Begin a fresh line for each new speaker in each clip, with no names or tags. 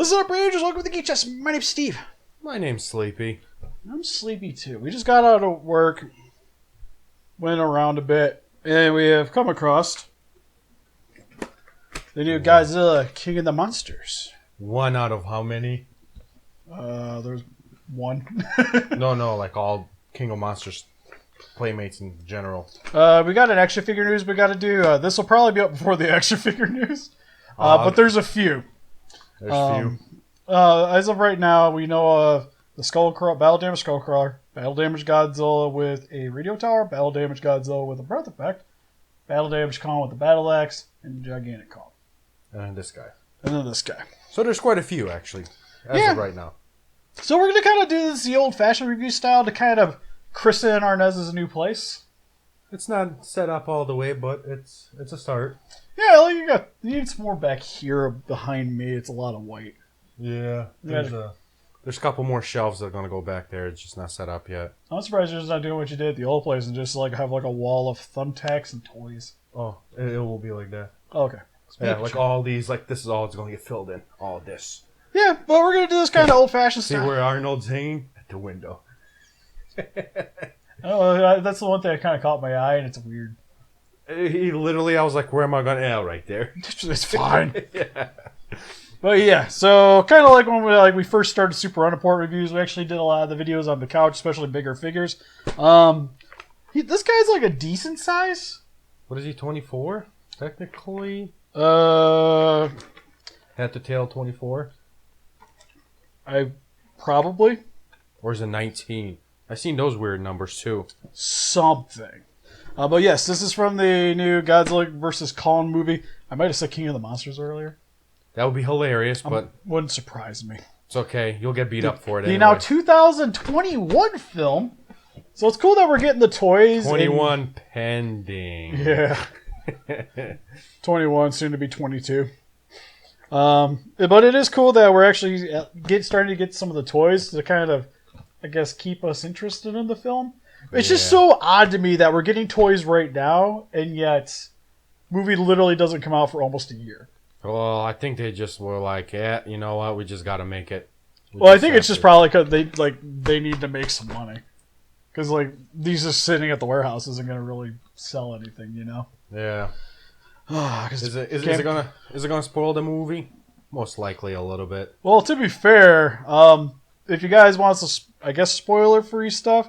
Listen up, Rangers. Welcome to the Geek Chest. My name's Steve.
My name's Sleepy.
I'm sleepy too. We just got out of work, went around a bit, and we have come across the new Godzilla, King of the Monsters.
One out of how many?
There's one.
No, like all King of Monsters Playmates in general.
We got an extra figure news we got to do. This will probably be up before the extra figure news. But there's a few.
There's a few.
As of right now, we know the Battle Damage Skullcrawler, Battle Damage Godzilla with a Radio Tower, Battle Damage Godzilla with a Breath Effect, Battle Damage Kong with a Battle Axe, and Gigantic Kong.
And this guy.
And then this guy.
So there's quite a few, actually, as of right now.
So we're going to kind of do this the old-fashioned review style to kind of christen Arnes' new place.
It's not set up all the way, but it's a start.
Yeah, like you need some more back here behind me. It's a lot of white.
Yeah. There's a couple more shelves that are going to go back there. It's just not set up yet.
I'm surprised you're just not doing what you did at the old place and just like have like a wall of thumbtacks and toys.
Oh, it will be like that.
Okay.
Yeah, like all these, like this is all it's going to get filled in. All this.
Yeah, but we're going to do this kind of old-fashioned
See
style.
where Arnold's hanging? At the window.
Oh, that's the one thing that kind of caught my eye, and it's weird.
He literally, I was like, where am I going to... Yeah, right there.
It's fine.
Yeah.
But yeah, so kind of like when we first started Super Unreport reviews, we actually did a lot of the videos on the couch, especially bigger figures. This guy's like a decent size.
What is he, 24? Technically?
Head
to tail 24?
Probably.
Or is it 19? I've seen those weird numbers too.
Something. But yes, this is from the new Godzilla vs. Kong movie. I might have said King of the Monsters earlier.
That would be hilarious, but...
Wouldn't surprise me.
It's okay. You'll get beat up for it
The
anyway.
now 2021 film. So it's cool that we're getting the toys.
21 pending.
Yeah. 21, soon to be 22. But it is cool that we're actually starting to get some of the toys to kind of, I guess, keep us interested in the film. It's just so odd to me that we're getting toys right now, and yet movie literally doesn't come out for almost a year.
Well, I think they just were like, yeah, you know what? We just got to make it.
I think it's just probably because they need to make some money. Because these just sitting at the warehouse isn't going to really sell anything, you know?
Yeah. Is it gonna spoil the movie? Most likely a little bit.
Well, to be fair, if you guys want some, I guess, spoiler-free stuff,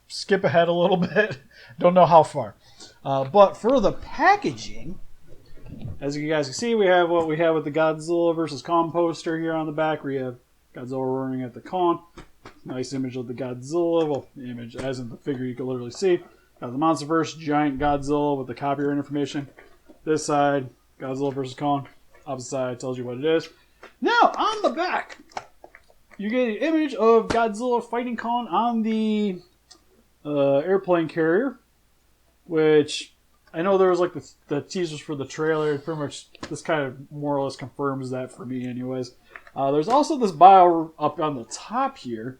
skip ahead a little bit. Don't know how far. But for the packaging, as you guys can see, we have what we have with the Godzilla vs. Kong poster here on the back. We have Godzilla roaring at the Kong. Nice image of the Godzilla. Well, the image, as in the figure you can literally see. Got the Monsterverse Giant Godzilla with the copyright information. This side, Godzilla vs. Kong. Opposite side tells you what it is. Now, on the back, you get an image of Godzilla fighting Kong on the airplane carrier, which I know there was like the teasers for the trailer. Pretty much, this kind of more or less confirms that for me, anyways. There's also this bio up on the top here.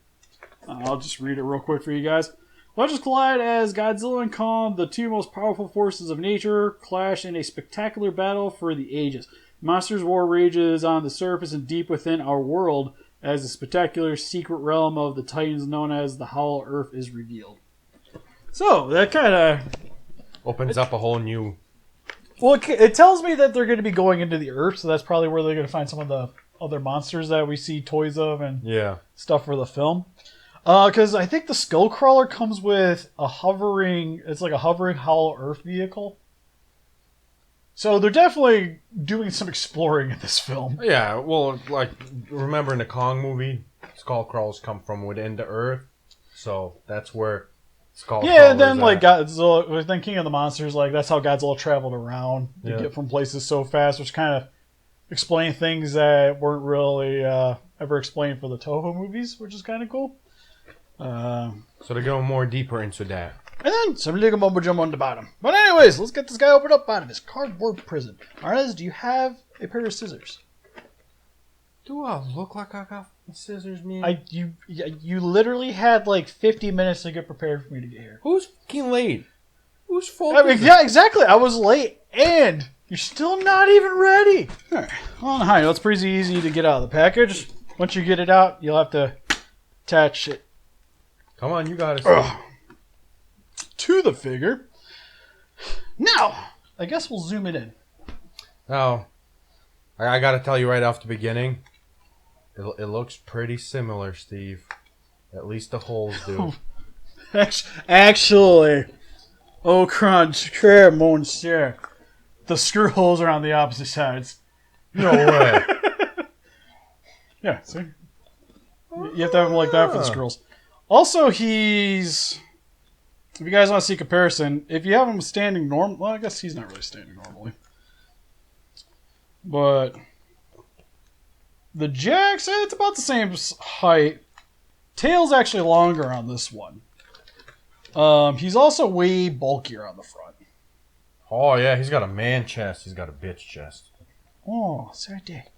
I'll just read it real quick for you guys. Legends collide as Godzilla and Kong, the two most powerful forces of nature, clash in a spectacular battle for the ages. Monsters' war rages on the surface and deep within our world as the spectacular secret realm of the Titans known as the Hollow Earth is revealed. So, that kind of...
opens up a whole new...
Well, it tells me that they're going to be going into the Earth, so that's probably where they're going to find some of the other monsters that we see toys of and stuff for the film. Because I think the Skullcrawler comes with a hovering Hollow Earth vehicle. So they're definitely doing some exploring in this film.
Yeah, well, like, remember in the Kong movie, Skullcrawlers come from within the Earth. So that's where Skullcrawlers
and then like Godzilla, within King of the Monsters, like that's how Godzilla traveled around to get from places so fast, which kind of explain things that weren't really ever explained for the Toho movies, which is kind of cool.
So they're going more deeper into that.
And then some little mumbo jumbo on the bottom. But anyways, let's get this guy opened up out of his cardboard prison. Arnes, do you have a pair of scissors?
Do I look like I got scissors, man?
You literally had like 50 minutes to get prepared for me to get here.
Who's fucking late? Who's full?
Yeah, exactly. I was late, and You're still not even ready. All right. On the high note, it's pretty easy to get out of the package. Once you get it out, you'll have to attach it.
Come on, you got it.
To the figure. Now, I guess we'll zoom it in.
Now, I got to tell you right off the beginning, it looks pretty similar, Steve. At least the holes do.
Actually, au contraire, monsieur. The screw holes are on the opposite sides.
No way.
Yeah, see? You have to have them like that for the screws. Also, if you guys want to see comparison, if you have him standing normal, well, I guess he's not really standing normally. But the Jax, it's about the same height. Tail's actually longer on this one. He's also way bulkier on the front.
Oh, yeah, he's got a man chest. He's got a bitch chest.
Oh, sorry, dick.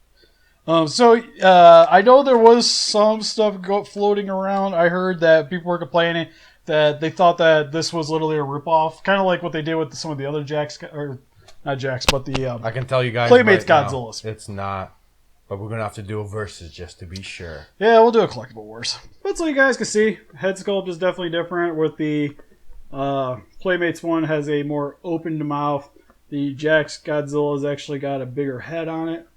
I know there was some stuff floating around. I heard that people were complaining that they thought that this was literally a ripoff, kind of like what they did with some of the other Jax, or not Jax, but the
I can tell you guys,
Playmates
right
Godzillas.
Now, it's not, but we're gonna have to do a versus just to be sure.
Yeah, we'll do a collectible wars. But so you guys can see, head sculpt is definitely different. With the Playmates one has a more opened mouth. The Jax Godzilla has actually got a bigger head on it.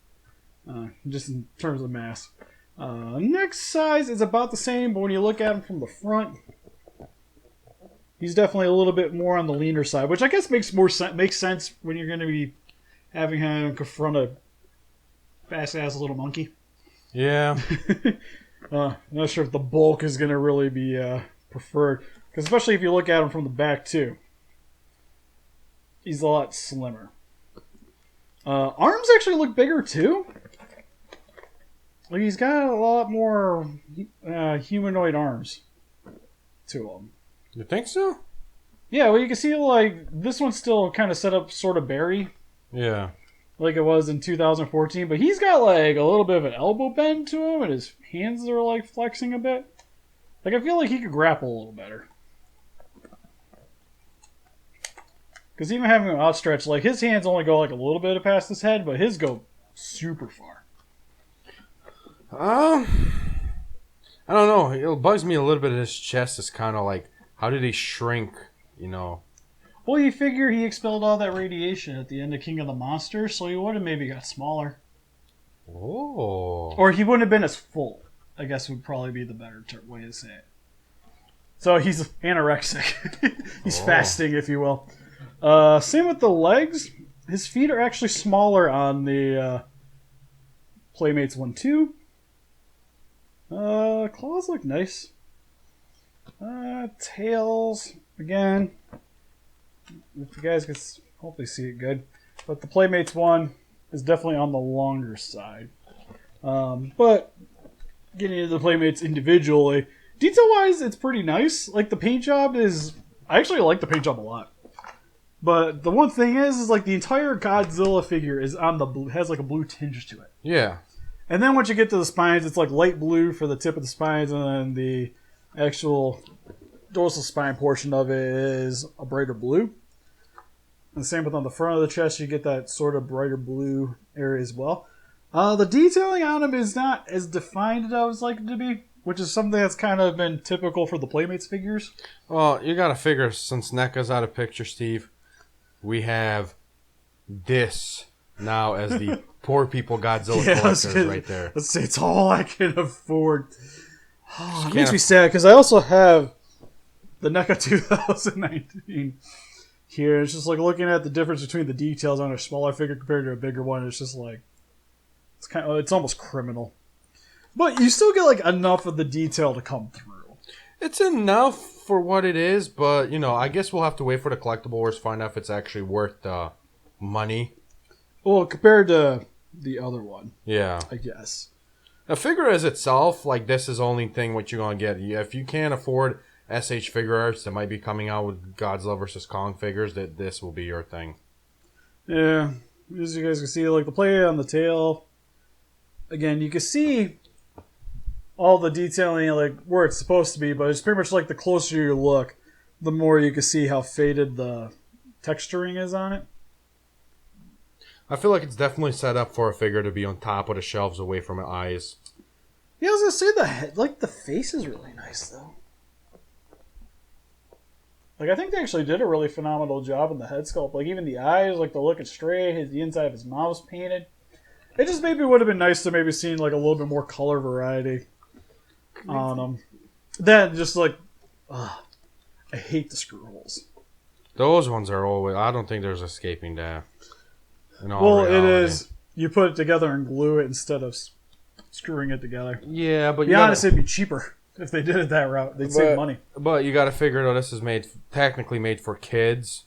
Just in terms of mass. Neck size is about the same, but when you look at him from the front, he's definitely a little bit more on the leaner side, which I guess makes sense when you're going to be having him confront a fast-ass little monkey.
Yeah.
I'm not sure if the bulk is going to really be preferred, because especially if you look at him from the back too, he's a lot slimmer. Arms actually look bigger too. Like he's got a lot more humanoid arms to him.
You think so?
Yeah, well, you can see like this one's still kind of set up sort of Barry.
Yeah.
Like it was in 2014, but he's got like a little bit of an elbow bend to him, and his hands are like flexing a bit. Like I feel like he could grapple a little better. Because even having him outstretched, like his hands only go like a little bit past his head, but his go super far.
I don't know. It bugs me a little bit. His chest is kind of like, how did he shrink? You know.
Well, you figure he expelled all that radiation at the end of King of the Monsters, so he would have maybe got smaller.
Oh.
Or he wouldn't have been as full, I guess would probably be the better way to say it. So he's anorexic. He's fasting, if you will. Same with the legs. His feet are actually smaller on the Playmates 1 2. Claws look nice. Tails, again, if you guys can hopefully see it good. But the Playmates one is definitely on the longer side. But getting into the Playmates individually, detail-wise, it's pretty nice. Like the paint job is, I actually like the paint job a lot. But the one thing is like the entire Godzilla figure is on the blue, has like a blue tinge to it.
Yeah. And
then once you get to the spines, it's like light blue for the tip of the spines, and then the actual dorsal spine portion of it is a brighter blue. And the same with on the front of the chest, you get that sort of brighter blue area as well. The detailing on him is not as defined as I would like it to be, which is something that's kind of been typical for the Playmates figures.
Well, you gotta figure, since NECA's out of picture, Steve, we have this now as the poor people Godzilla collectors right there.
Let's say it's all I can afford. Oh, it makes me sad because I also have the NECA 2019 here. It's just like looking at the difference between the details on a smaller figure compared to a bigger one. It's just like it's almost criminal. But you still get like enough of the detail to come through.
It's enough for what it is, but you know, I guess we'll have to wait for the collectible wars to find out if it's actually worth the money.
Well, compared to the other one,
yeah,
I guess.
A figure as itself, like this is the only thing what you're gonna get. If you can't afford SH Figure Arts that might be coming out with Godzilla vs. Kong figures, that this will be your thing.
Yeah, as you guys can see, like the play on the tail. Again, you can see all the detailing like where it's supposed to be, but it's pretty much like the closer you look, the more you can see how faded the texturing is on it.
I feel like it's definitely set up for a figure to be on top of the shelves away from eyes.
Yeah, I was gonna say the head, like the face is really nice though. Like I think they actually did a really phenomenal job in the head sculpt. Like even the eyes, like the looking straight, the inside of his mouth's painted. It just maybe would have been nice to maybe seen like a little bit more color variety on them. Then just like, I hate the screw holes.
Those ones are always. I don't think there's escaping that.
Well, it is. You put it together and glue it instead of screwing it together.
Yeah, but
to be honest, it'd be cheaper if they did it that route. They'd save money.
But you got to figure though, this is technically made for kids.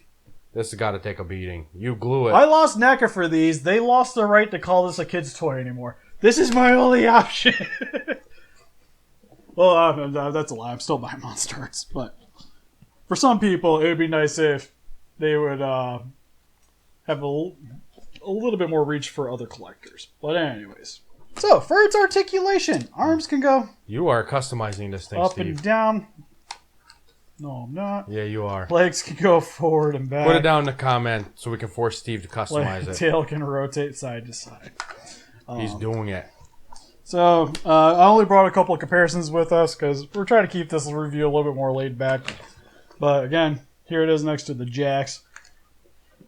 This has got to take a beating. You glue it.
I lost NECA for these. They lost the right to call this a kid's toy anymore. This is my only option. Well, that's a lie. I'm still buying Monster Arts, but for some people, it would be nice if they would have a little bit more reach for other collectors. But anyways. So, for its articulation, arms can go...
You are customizing this thing,
up
Steve.
and down. No, I'm not.
Yeah, you are.
Legs can go forward and back.
Put it down in the comment so we can force Steve to customize it.
Tail can rotate side to side.
He's doing it.
So, I only brought a couple of comparisons with us because we're trying to keep this review a little bit more laid back. But again, here it is next to the Jax.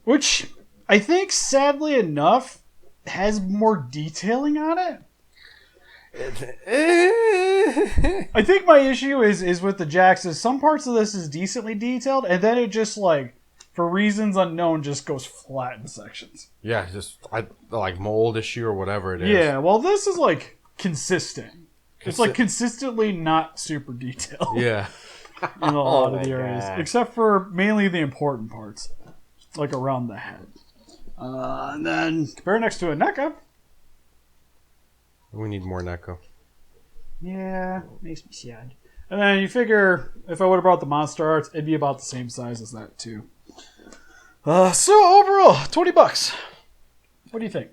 Which, I think, sadly enough, has more detailing on it. I think my issue is with the Jax is some parts of this is decently detailed, and then it just, like, for reasons unknown, just goes flat in sections.
Yeah, just like mold issue or whatever it is.
Yeah, well, this is, like, consistent. It's, like, consistently not super detailed.
Yeah.
In a lot of the areas. Except for mainly the important parts. Like, around the head. And then, compare next to a NECA.
We need more NECA.
Yeah, makes me sad. And then you figure, if I would have brought the Monster Arts, it'd be about the same size as that, too. So, overall, $20. What do you think?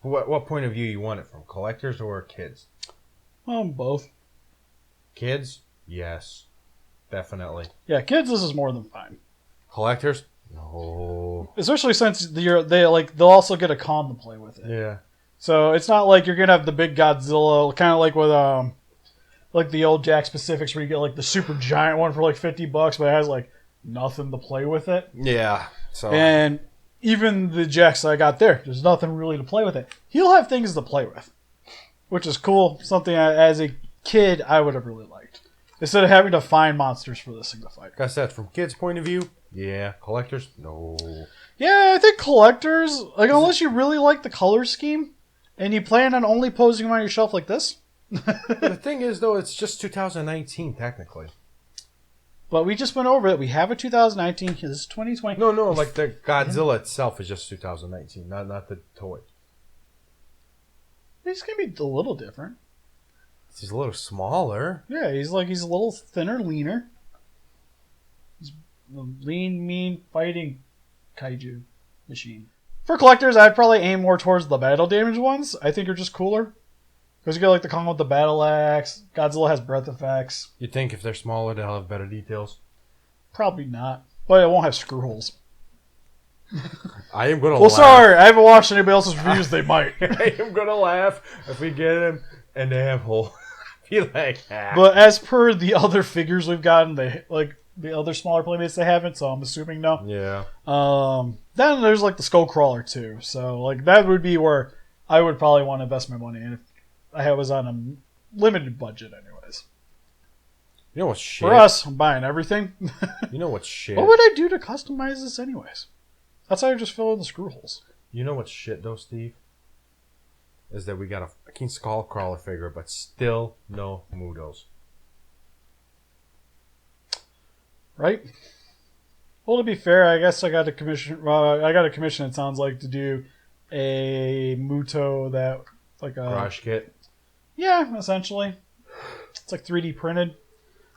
What point of view you want it from? Collectors or kids?
Both.
Kids? Yes. Definitely.
Yeah, kids, this is more than fine.
Collectors? No.
Especially since they'll also get a con to play with it.
Yeah.
So it's not like you're gonna have the big Godzilla, kind of like with like the old Jack Specifics, where you get like the super giant one for like $50, but it has like nothing to play with it.
Yeah. So.
And even the Jacks I got there's nothing really to play with it. He'll have things to play with, which is cool. Something as a kid I would have really liked. Instead of having to find monsters for this thing to fight.
Like I said, from kids' point of view, yeah. Collectors, no.
Yeah, I think collectors, like unless you really like the color scheme, and you plan on only posing them on your shelf like this.
The thing is, though, it's just 2019, technically.
But we just went over it. We have a 2019. This is 2020.
No, like the Godzilla itself is just 2019, not the toy.
He's going to be a little different.
He's a little smaller.
Yeah, he's a little thinner, leaner. He's a lean, mean, fighting kaiju machine. For collectors, I'd probably aim more towards the battle damage ones. I think are just cooler. Because you get like the con with the battle axe. Godzilla has breath effects.
You think if they're smaller, they'll have better details?
Probably not. But it won't have screw holes.
I am going to laugh.
Well, sorry. I haven't watched anybody else's reviews. They might.
I am going to laugh if we get them and they have holes. Be like, ah.
But as per the other figures we've gotten, the other smaller Playmates, they haven't, so I'm assuming no.
Yeah.
Then there's like the Skull Crawler too. So like that would be where I would probably want to invest my money in if I was on a limited budget anyways.
You know what's shit?
For us, I'm buying everything.
You know what's shit?
What would I do to customize this anyways? That's how I just fill in the screw holes.
You know what's shit though, Steve? Is that we got a fucking Skull Crawler figure, but still no Mudos.
Right? Well, to be fair, I guess I got a commission. It sounds like, to do a Muto that like a
Garage kit.
Yeah, essentially. It's like 3D printed.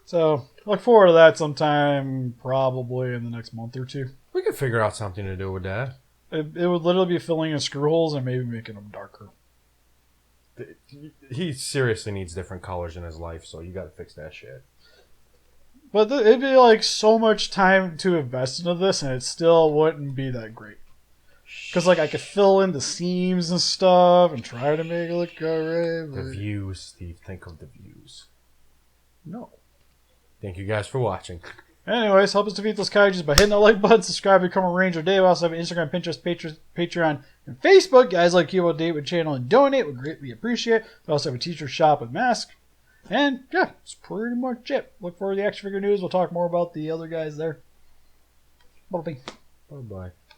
So look forward to that sometime, probably in the next month or two.
We could figure out something to do with that.
It would literally be filling in screw holes and maybe making them darker.
He seriously needs different colors in his life, so you got to fix that shit.
But it'd be like so much time to invest into this, and it still wouldn't be that great. Because like I could fill in the seams and stuff and try to make it look alright.
The views, Steve. Think of the views.
No.
Thank you guys for watching.
Anyways, help us defeat those kaijus by hitting that like button, subscribe, become a Ranger Dave. We also have Instagram, Pinterest, Patreon, and Facebook. Guys like you will date with channel and donate. Would greatly appreciate it. We also have a teacher shop with masks. And yeah, that's pretty much it. Look forward to the action figure news. We'll talk more about the other guys there. Bye-bye.
Bye-bye.